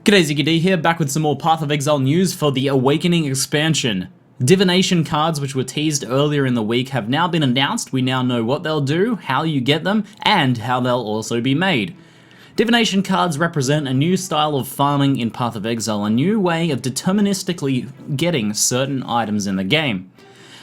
G'day, ZiggyD here, back with some more Path of Exile news for the Awakening expansion. Divination cards, which were teased earlier in the week, have now been announced. We now know what they'll do, how you get them, and how they'll also be made. Divination cards represent a new style of farming in Path of Exile, a new way of deterministically getting certain items in the game.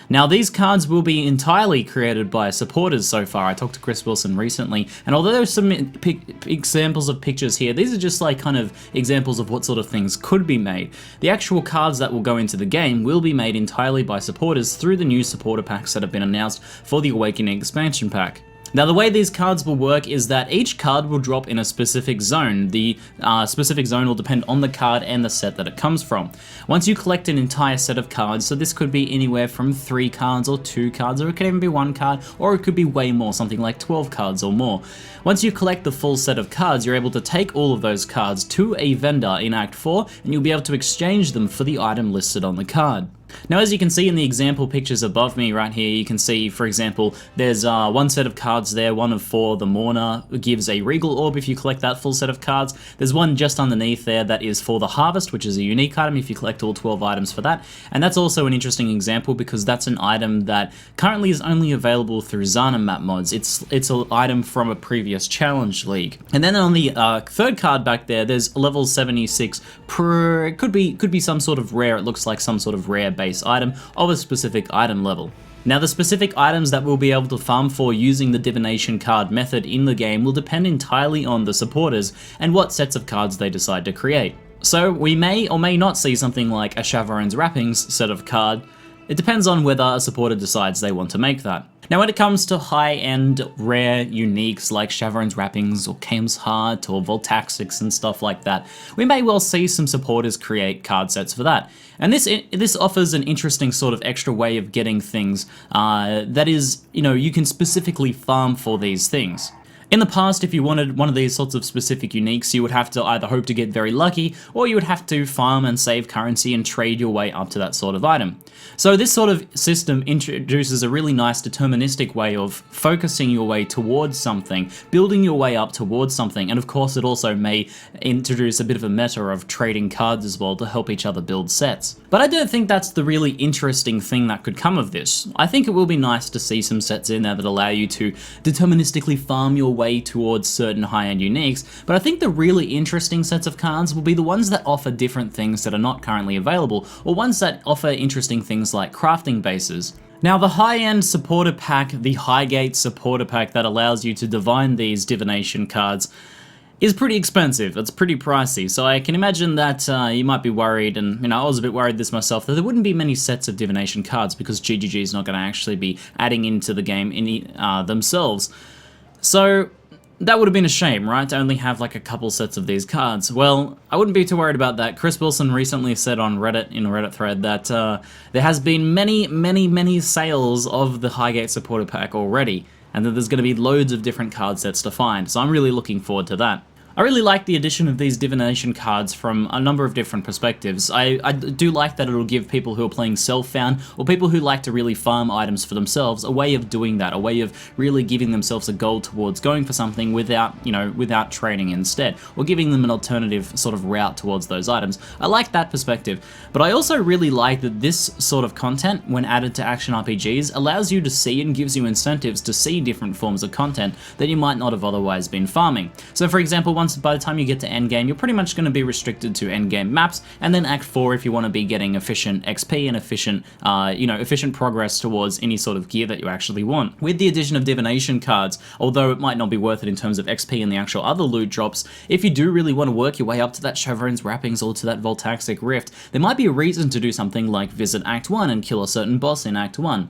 Now, these cards will be entirely created by supporters so far. I talked to Chris Wilson recently, and although there's some examples of pictures here, these are just like kind of examples of what sort of things could be made. The actual cards that will go into the game will be made entirely by supporters through the new supporter packs that have been announced for the Awakening expansion pack. Now, the way these cards will work is that each card will drop in a specific zone. The specific zone will depend on the card and the set that it comes from. Once you collect an entire set of cards, so this could be anywhere from 3 cards or 2 cards, or it could even be 1 card, or it could be way more, something like 12 cards or more. Once you collect the full set of cards, you're able to take all of those cards to a vendor in Act 4, and you'll be able to exchange them for the item listed on the card. Now, as you can see in the example pictures above me right here, you can see, for example, there's one set of cards there, one of 4, the Mourner gives a Regal Orb if you collect that full set of cards. There's one just underneath there that is for the Harvest, which is a unique item if you collect all 12 items for that. And that's also an interesting example because that's an item that currently is only available through Zana map mods. It's an item from a previous challenge league. And then on the third card back there, there's level 76 per, could be some sort of rare, it looks like some sort of rare base item of a specific item level. Now, the specific items that we'll be able to farm for using the Divination card method in the game will depend entirely on the supporters and what sets of cards they decide to create. So we may or may not see something like a Chavaron's Wrappings set of card. It depends on whether a supporter decides they want to make that. Now, when it comes to high-end rare uniques like Chavaron's Wrappings or Kaim's Heart or Voltaxix and stuff like that, we may well see some supporters create card sets for that. And this offers an interesting sort of extra way of getting things that is, you can specifically farm for these things. In the past, if you wanted one of these sorts of specific uniques, you would have to either hope to get very lucky, or you would have to farm and save currency and trade your way up to that sort of item. So this sort of system introduces a really nice deterministic way of focusing your way towards something, building your way up towards something, and of course it also may introduce a bit of a meta of trading cards as well to help each other build sets. But I don't think that's the really interesting thing that could come of this. I think it will be nice to see some sets in there that allow you to deterministically farm your way towards certain high-end uniques, but I think the really interesting sets of cards will be the ones that offer different things that are not currently available, or ones that offer interesting things like crafting bases. Now, the high-end supporter pack, the Highgate supporter pack that allows you to divine these Divination cards, is pretty expensive. It's pretty pricey, so I can imagine that you might be worried, and I was a bit worried this myself, that there wouldn't be many sets of Divination cards because GGG is not going to actually be adding into the game themselves. So that would have been a shame, right, to only have like a couple sets of these cards. Well, I wouldn't be too worried about that. Chris Wilson recently said on Reddit, in a Reddit thread, that there has been many sales of the Highgate supporter pack already, and that there's going to be loads of different card sets to find, so I'm really looking forward to that. I really like the addition of these Divination cards from a number of different perspectives. I do like that it'll give people who are playing self-found, or people who like to really farm items for themselves, a way of doing that, a way of really giving themselves a goal towards going for something without trading instead, or giving them an alternative sort of route towards those items. I like that perspective, but I also really like that this sort of content, when added to action RPGs, allows you to see and gives you incentives to see different forms of content that you might not have otherwise been farming. So, for example, by the time you get to endgame, you're pretty much going to be restricted to endgame maps, and then Act 4 if you want to be getting efficient XP and efficient progress towards any sort of gear that you actually want. With the addition of Divination cards, although it might not be worth it in terms of XP and the actual other loot drops, if you do really want to work your way up to that Chavaron's Wrappings or to that Voltaxix Rift, there might be a reason to do something like visit Act 1 and kill a certain boss in Act 1.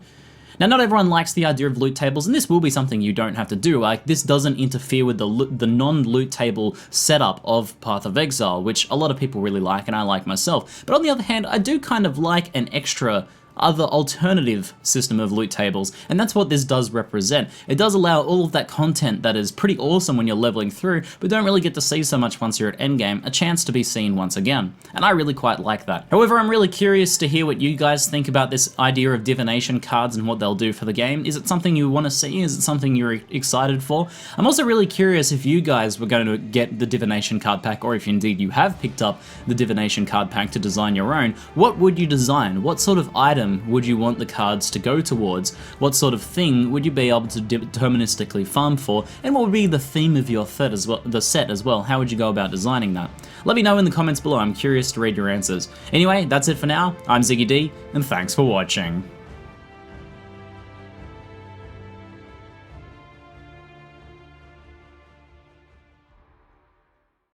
Now, not everyone likes the idea of loot tables, and this will be something you don't have to do. Like, this doesn't interfere with the non-loot table setup of Path of Exile, which a lot of people really like, and I like myself. But on the other hand, I do kind of like an extra other alternative system of loot tables, and that's what this does represent. It does allow all of that content that is pretty awesome when you're leveling through, but don't really get to see so much once you're at endgame, a chance to be seen once again, and I really quite like that. However, I'm really curious to hear what you guys think about this idea of divination cards and what they'll do for the game. Is it something you want to see? Is it something you're excited for? I'm also really curious if you guys were going to get the divination card pack, or if indeed you have picked up the divination card pack to design your own. What would you design? What sort of item would you want the cards to go towards? What sort of thing would you be able to deterministically farm for? And what would be the theme of your set as well? How would you go about designing that? Let me know in the comments below. I'm curious to read your answers. Anyway, that's it for now. I'm ZiggyD, and thanks for watching.